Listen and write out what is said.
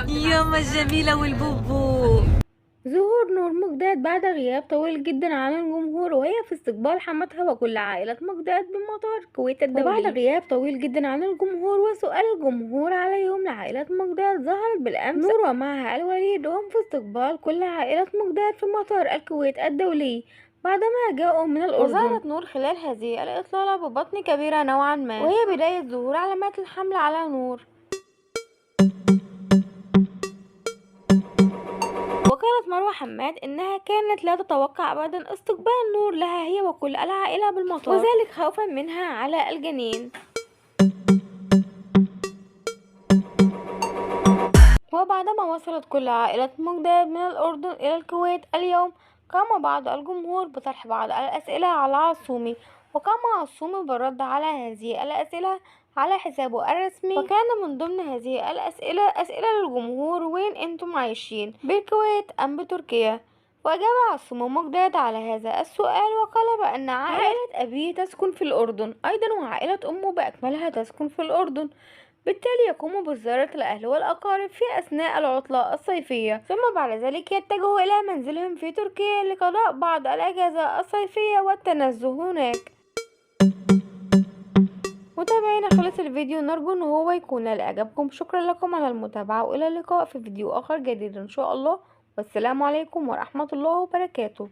ياما الجميلة والبوبو. ظهور نور مجداد بعد غياب طويل جدا عن الجمهور، وهي في استقبال حماتها وكل عائلة مجداد بمطار الكويت الدولي. وبعد غياب طويل جدا عن الجمهور وسؤال الجمهور على يوم لعائلة مجداد، ظهرت بالأمس نور ومعها الوليد وهم في استقبال كل عائلة مجداد في مطار الكويت الدولي بعدما جاءوا من الأردن. وظهرت نور خلال هذه الإطلالة ببطن كبيرة نوعا ما، وهي بداية ظهور علامات الحمل على نور. وقالت مروة حماد إنها كانت لا تتوقع أبدا استقبال نور لها هي وكل العائلة بالمطار، وذلك خوفا منها على الجنين. وبعدما وصلت كل عائلة مجداد من الأردن إلى الكويت اليوم، قام بعض الجمهور بطرح بعض الأسئلة على عصومي، وقام عصومي بالرد على هذه الأسئلة على حسابه الرسمي. وكان من ضمن هذه الأسئلة أسئلة للجمهور: وين أنتم عايشين، بالكويت أم بتركيا؟ وأجاب عصومي مجداد على هذا السؤال وقال بأن عائلة أبيه تسكن في الأردن أيضا، وعائلة أمه بأكملها تسكن في الأردن، بالتالي يقوم بزيارة الأهل والأقارب في أثناء العطلة الصيفية، ثم بعد ذلك يتجهوا إلى منزلهم في تركيا لقضاء بعض الأجازة الصيفية والتنزه هناك. متابعينا، خلص الفيديو، نرجو ان هو يكون نال اعجابكم. شكرا لكم على المتابعة، والى اللقاء في فيديو اخر جديد ان شاء الله، والسلام عليكم ورحمة الله وبركاته.